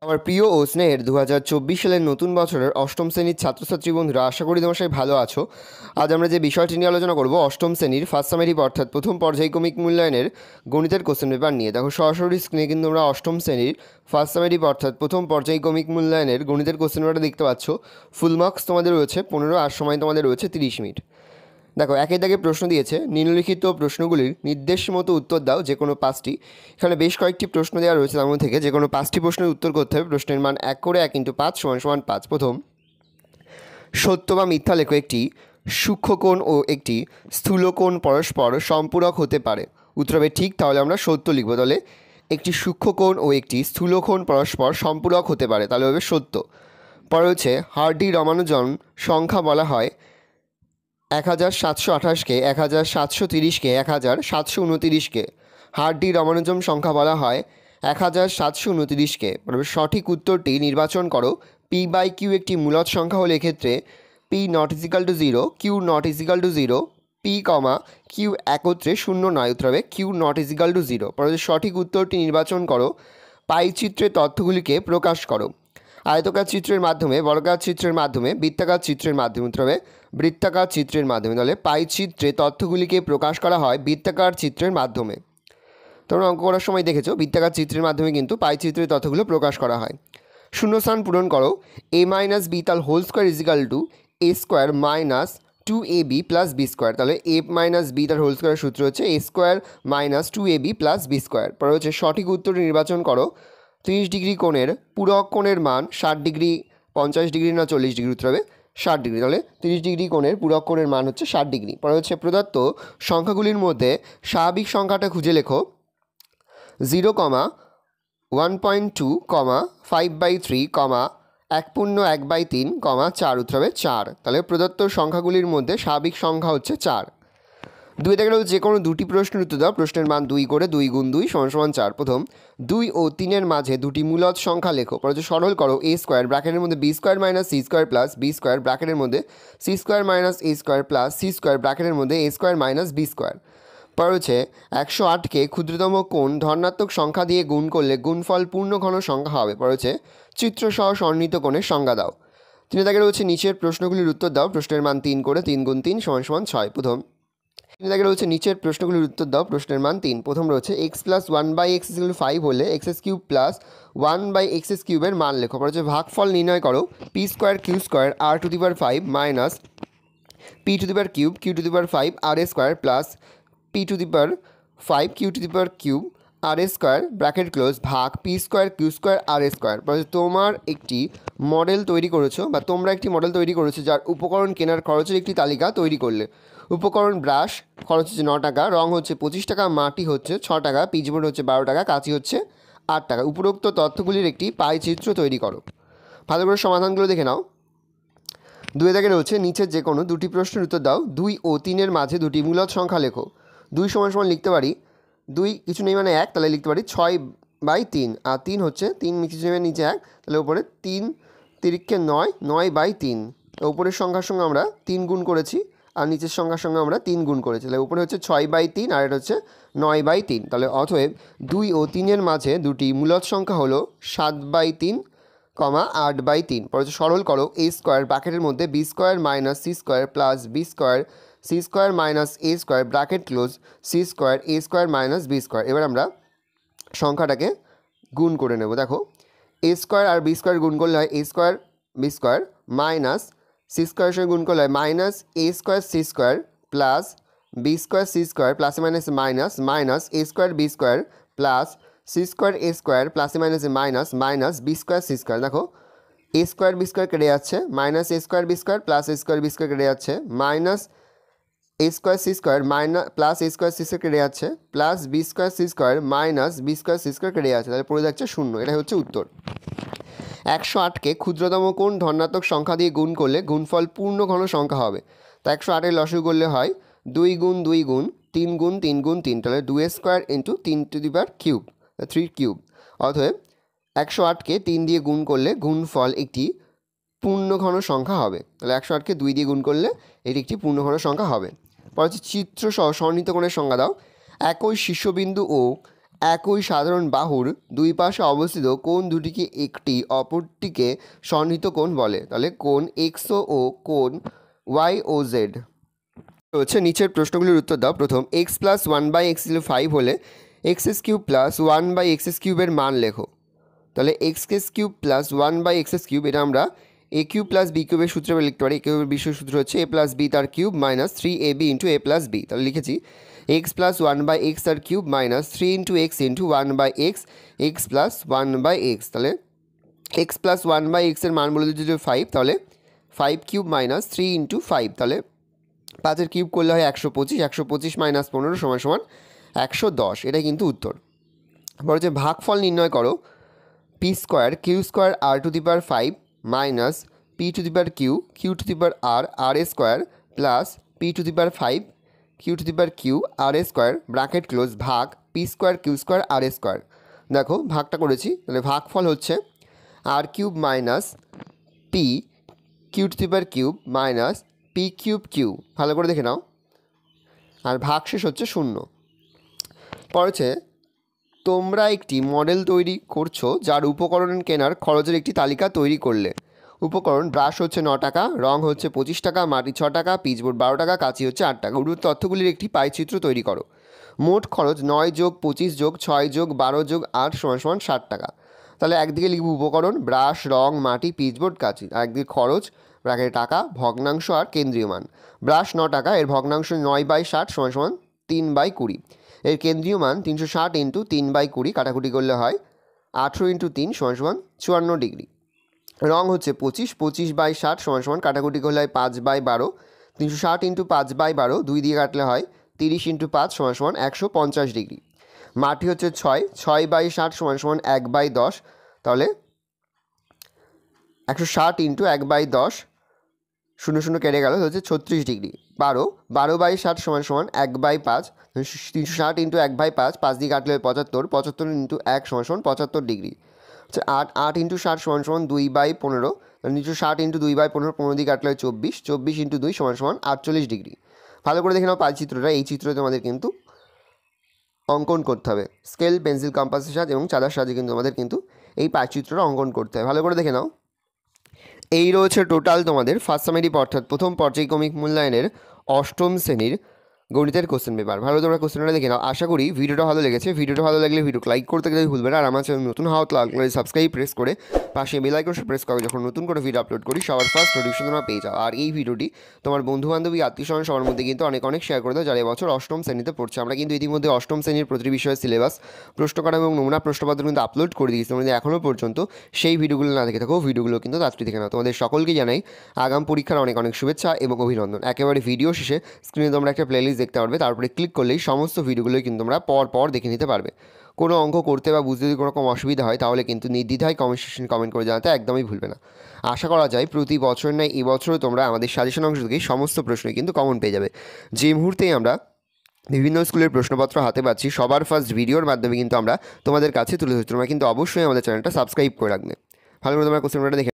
আমার প্রিয় ও স্নেহের 2024 সালের নতুন বছরের অষ্টম শ্রেণীর ছাত্রছাত্রী বন্ধুরা, আশা করি তোমার সবাই ভালো আছো। আজ আমরা যে বিষয়টি নিয়ে আলোচনা করব অষ্টম শ্রেণীর ফার্স্ট সামেটিভ অর্থাৎ প্রথম পর্যায়ক্রমিক মূল্যায়নের গণিতের কোশ্চেন পেপার নিয়ে। দেখো সরাসরি স্ক্রিনে কিন্তু আমরা অষ্টম শ্রেণীর ফার্স্ট সামেটিভ অর্থাৎ প্রথম পর্যায়ক্রমিক মূল্যায়নের গণিতের কোশ্চেন পেপারটা দেখতে পাচ্ছ। ফুল মার্কস তোমাদের রয়েছে 15 আর সময় তোমাদের রয়েছে 30 মিনিট। দেখো একের দাগে প্রশ্ন দিয়েছে, নিম্নলিখিত প্রশ্নগুলির নির্দেশ মতো উত্তর দাও যে কোনো পাঁচটি। এখানে বেশ কয়েকটি প্রশ্ন দেওয়া রয়েছে, তার মধ্যে থেকে যে কোনো পাঁচটি প্রশ্নের উত্তর করতে হবে। প্রশ্নের মান 1 করে 1 × 5 = 5। প্রথম, সত্য বা মিথ্যা লেখো একটি সূক্ষ্মকোণ ও একটি স্থূলকোণ পরস্পর সম্পূরক হতে পারে। উত্তর হবে ঠিক, তাহলে আমরা সত্য লিখব। তাহলে একটি সূক্ষ্মকোণ ও একটি স্থূলকোণ পরস্পর সম্পূরক হতে পারে, তাহলে হবে সত্য। পরে হচ্ছে হার্ডি রমানুজন সংখ্যা বলা হয় 1728কে, 1730কে, 1729কে। হার্ডি রমানুজন সংখ্যা বলা হয় 1729কে। সঠিক উত্তরটি নির্বাচন করো। P/Q একটি মূলদ সংখ্যা হলে এক্ষেত্রে P ≠ 0, Q ≠ 0, P, Q একত্রে শূন্য নয়। উত্তর হবে Q ≠ 0। পরে সঠিক উত্তরটি নির্বাচন করো। পাই চিত্রের তথ্যগুলিকে প্রকাশ করো। আয়তকার চিত্রের মাধ্যমে, বর্গাকার চিত্রের মাধ্যমে, বৃত্তাকার চিত্রের মাধ্যমে। উত্তর হবে বৃত্তাকার চিত্রের মাধ্যমে। তাহলে পাই চিত্রে তথ্যগুলিকে প্রকাশ করা হয় বৃত্তাকার চিত্রের মাধ্যমে। তোমরা অঙ্ক করার সময় দেখেছো বৃত্তাকার চিত্রের মাধ্যমে কিন্তু পাই চিত্রের তথ্যগুলো প্রকাশ করা হয়। শূন্যস্থান পূরণ করো। a - b তার whole square = a² - 2ab + b²। তাহলে a - b তার হোল স্কোয়ারের সূত্র হচ্ছে a² - 2ab + b²। পরে হচ্ছে সঠিক উত্তরটি নির্বাচন করো। 30 ডিগ্রি কোণের পূরক কোণের মান 60 ডিগ্রি, 50 ডিগ্রি না 40 ডিগ্রি। উত্তর হবে 60 ডিগ্রি। তাহলে 30 ডিগ্রি কোণের পূরক কোণের মান হচ্ছে 60 ডিগ্রি। পরে হচ্ছে প্রদত্ত সংখ্যাগুলির মধ্যে স্বাভাবিক সংখ্যাটা খুঁজে লেখো। 0, 1.2, 5/3, 1/1/3, 4। উত্তর হবে 4। তাহলে প্রদত্ত সংখ্যাগুলির মধ্যে স্বাভাবিক সংখ্যা হচ্ছে 4। 2 থেকে যে কোনো দুটি প্রশ্নের উত্তর দাও। প্রশ্নের মান 2 করে 2 × 2 = 4। প্রথম, 2 ও 3-এর মাঝে দুটি মূলদ সংখ্যা লেখো। পরে সরল করো। a² ব্র্যাকেটের মধ্যে b² - c² + b² ব্র্যাকেটের মধ্যে c² - a² + c² ব্র্যাকেটের মধ্যে a² - b²। পরে হচ্ছে 108কে ক্ষুদ্রতম কোণ ধনাত্মক সংখ্যা দিয়ে গুণ করলে গুণফল পূর্ণঘন সংখ্যা হবে। পরে হচ্ছে চিত্রসহ সন্নিহিত কোণের সংজ্ঞা দাও। 3 দাগে রয়েছে নিচের প্রশ্নগুলির উত্তর দাও। প্রশ্নের মান 3 করে 3 × 3 = 6। প্রথম, 3 দাগে রয়েছে নিচের প্রশ্নগুলির উত্তর দাও। প্রশ্নের মান 3। প্রথম রয়েছে x + 1/x = 5 হলে x³ + 1/x³ এর মান লেখো। পরে হচ্ছে ভাগফল নির্ণয় করো। p² q² r⁵ minus p³ q⁵ r² + p⁵ q³ r² bracket close ভাগ p² q² r²। তোমার একটি মডেল তৈরি করেছো বা তোমরা একটি মডেল তৈরি করেছো যার উপকরণ কেনার খরচের একটি তালিকা তৈরি করলে। উপকরণ ব্রাশ, খরচ হচ্ছে 9 টাকা, রং হচ্ছে 25 টাকা, মাটি হচ্ছে 6 টাকা, পিচবোর্ড হচ্ছে 12 টাকা, কাঁচি হচ্ছে 8 টাকা। উপরোক্ত তথ্যগুলির একটি পাই চিত্র তৈরি করো। ভালো করে সমাধানগুলো দেখে নাও। 2 দাগে রয়েছে নিচের যে কোনো দুটি প্রশ্নের উত্তর দাও। 2 ও 3-এর মাঝে দুটি মূলদ সংখ্যা লেখো। 2 = লিখতে পারি 2 কিছু নেই মানে 1, তাহলে লিখতে পারি 6/3। আর 3 হচ্ছে 3 কিছু নেই নিচে 1, তাহলে উপরে 3 তিরিক্ষে 9, 9/3। উপরের সংখ্যার সঙ্গে আমরা 3 গুণ করেছি আর নিচের সংখ্যার সঙ্গে আমরা 3 গুণ করেছি। তাহলে উপরে হচ্ছে 6/3 আর এটা হচ্ছে 9/3। তাহলে অতএব 2 ও 3-এর মাঝে দুটি মূলদ সংখ্যা হলো 7/3, 8/3। পরে সরল করো। a² ব্র্যাকেটের মধ্যে b² - c² + b² c² - a² bracket close c² a² - b²। এবার আমরা সংখ্যাটাকে গুণ করে নেব। দেখো a² আর b² গুণ করলে হয় a² b² মাইনাস c² এর সঙ্গে গুণ করলে হয় minus a² c² plus b² c² প্লাসে মাইনাসে minus minus a² b² plus c² a² প্লাসে মাইনাসে মাইনাস মাইনাস b² c²। দেখো a² b² কেটে যাচ্ছে, minus a² b² plus a² b² কেটে যাচ্ছে, minus a² c² minus plus a² c² কেটে যাচ্ছে, plus b² c² minus b² c² কেটে যাচ্ছে। তাহলে পড়ে যাচ্ছে 0। এটাই হচ্ছে উত্তর। 108কে ক্ষুদ্রতম কোণ ধনাত্মক সংখ্যা দিয়ে গুণ করলে গুণফল পূর্ণঘন সংখ্যা হবে। তা 108-এর লসাগু করলে হয় 2 × 2 × 3 × 3 × 3। তাহলে 2² × 3³ 3³। অতএব 108কে 3 দিয়ে গুণ করলে গুণফল একটি পূর্ণঘন সংখ্যা হবে। তাহলে 108কে 2 দিয়ে গুণ করলে এটি একটি পূর্ণঘন সংখ্যা হবে। পরে হচ্ছে চিত্রসহ সন্নিহিত কোণের সংজ্ঞা দাও। একই শীর্ষবিন্দু ও একই সাধারণ বাহুর দুই পাশে অবস্থিত কোণ দুটিকে একটি অপরটিকে সন্নিহিত কোণ বলে। তাহলে কোণ এক্স ও কোণ ওয়াই ও জেড হচ্ছে। নিচের প্রশ্নগুলির উত্তর দাও। প্রথম, X plus one by X equal 5 হলে X cube plus one by X কিউবের মান লেখো। তাহলে X cube plus one by X cube, এটা আমরা এ কিউব প্লাস বি কিউবের সূত্রে লিখতে পারি। এ কিউবের বিশেষ সূত্র হচ্ছে এ প্লাস বি তার cube minus 3ab into a plus b. তাহলে লিখেছি x plus one by x তার cube minus 3 into x into one by x, x plus one by x. তাহলে এক্স প্লাস ওয়ান বাই এক্সের মান বলে দিচ্ছি 5, তাহলে 5 কিউব মাইনাস 3 ইন্টু 5, তাহলে 5-এর কিউব করলে হয় 125, 125 মাইনাস 15 সমান সমান 110। এটাই কিন্তু উত্তর। এবার হচ্ছে ভাগফল নির্ণয় করো। P square q square r to the power 5 minus p to the power q q to the power r a square plus p to the power 5 q to the power q r a square bracket close ভাগ p square q square r a square. দেখো ভাগটা করেছি, তাহলে ভাগফল হচ্ছে r cube minus p q to the power cube minus p cube q, ভালো করে দেখে নাও, আর ভাগশেষ হচ্ছে 0। পড়েছে তোমরা একটি মডেল তৈরি করছো যার উপকরণ কেনার খরচের একটি তালিকা তৈরি করলে। উপকরণ ব্রাশ হচ্ছে 9 টাকা, রং হচ্ছে 25 টাকা, মাটি 6 টাকা, পিচবোর্ড 12 টাকা, কাঁচি হচ্ছে 8 টাকা। উপরোক্ত তথ্যগুলির একটি পাইচিত্র তৈরি করো। মোট খরচ 9 যোগ 25 যোগ 6 যোগ 12 যোগ 8 সমান সমান 60 টাকা। তাহলে একদিকে লিখব উপকরণ ব্রাশ, রং, মাটি, পিচবোর্ড, কাঁচি, আর একদিকে খরচ ব্র্যাকেটে টাকা, ভগ্নাংশ আর কেন্দ্রীয় মান। ব্রাশ 9 টাকা, এর ভগ্নাংশ 9/60 সমান সমান 3/20। এর কেন্দ্রীয় মান 360 ইন্টু 3/20, কাটাকুটি করলে হয় 18 ইন্টু 3 সমান সমান 54 ডিগ্রি। রং হচ্ছে 25, 25/60 সমান সমান কাটাকুটি করলে হয় 5/12, 360 ইন্টু 5/12 2 দিয়ে কাটলে হয় 30 ইন্টু 5 সমান সমান 150 ডিগ্রি। মাটি হচ্ছে 6, 6/60 সমান সমান 1/10, তাহলে 160 ইন্টু 1/10 0 কেটে গেল, হচ্ছে 36 ডিগ্রি। 12, 12/60 সমান সমান 1/5, 360 ইন্টু 1/5, 5 দিয়ে কাটলে 75, 75 ইন্টু 1 সমান সমান 75 ডিগ্রি। আচ্ছা 8, 8 ইন্টু 60 সমান সমান 2/15, 360 ইন্টু 2/15, 15 দিয়ে কাটলে 24, 24 ইন্টু 2 সমান সমান 48 ডিগ্রি। ভালো করে দেখে নাও পাইচিত্রটা। এই চিত্রে তোমাদের কিন্তু অঙ্কন করতে হবে। স্কেল, পেন্সিল, কম্পাসের সাহায্যে এবং চাঁদার সাহায্যে কিন্তু তোমাদের কিন্তু এই পাইচিত্রটা অঙ্কন করতে হবে। ভালো করে দেখে নাও। এই রয়েছে টোটাল তোমাদের ফার্স্ট সামেটিভ অর্থাৎ প্রথম পর্যায়ক্রমিক মূল্যায়নের অষ্টম শ্রেণীর গণিতের কোশ্চেন পেপার। ভালো তোমরা কোশ্চেনটা দেখে নাও। আশা করি ভিডিওটা ভালো লেগেছে। ভিডিওটা ভালো লাগলে ভিডিওকে লাইক করতে গেলে ভুলবে না। আর আমার চ্যানেল নতুন হওয়া লাগলে সাবস্ক্রাইব প্রেস করে পাশে বেল আইকনটা প্রেস করো, যখন নতুন করে ভিডিও আপলোড করি সবার ফার্স্ট নোটিফিকেশন তোমরা পেয়ে যাও। আর এই ভিডিওটি তোমার বন্ধুবান্ধবী, আত্মীয়স্বজন সবার মধ্যে কিন্তু অনেক শেয়ার করে দাও যারা এবছর অষ্টম শ্রেণীতে পড়ছে। আমরা কিন্তু ইতিমধ্যে অষ্টম শ্রেণীর প্রতিটি বিষয়ের সিলেবাস, প্রশ্নকাঠামো এবং নমুনা প্রশ্নপত্র কিন্তু আপলোড করে দিয়েছি। তোমরা এখনও পর্যন্ত সেই ভিডিওগুলো না দেখে থাকো, ভিডিওগুলো কিন্তু তাড়াতাড়ি দেখে নাও। তোমাদের সকলকে জানাই আগাম পরীক্ষার অনেক শুভেচ্ছা এবং অভিনন্দন। একেবারে ভিডিও শেষে স্ক্রিনে তোমরা একটা প্লেলিস্ট দেখতে পারবে, তারপরে ক্লিক করলেই সমস্ত ভিডিওগুলোই কিন্তু তোমরা পর দেখে নিতে পারবে। কোনো অঙ্ক করতে বা বুঝতে যদি কোনো রকম অসুবিধা হয় তাহলে কিন্তু নির্দ্বিধায় কমেন্ট সেকশনে কমেন্ট করে জানাতে একদমই ভুলবে না। আশা করা যায় প্রতি বছর নয় এবছরও তোমরা আমাদের সাজেশন অংশ থেকে সমস্ত প্রশ্নই কিন্তু কমন পেয়ে যাবে। যে মুহূর্তেই আমরা বিভিন্ন স্কুলের প্রশ্নপত্র হাতে পাচ্ছি সবার ফার্স্ট ভিডিওর মাধ্যমে কিন্তু আমরা তোমাদের কাছে তুলে ধরছি। তোমরা কিন্তু অবশ্যই আমাদের চ্যানেলটা সাবস্ক্রাইব করে রাখবে। ভালো করে তোমরা কোশ্চেনটা দেখে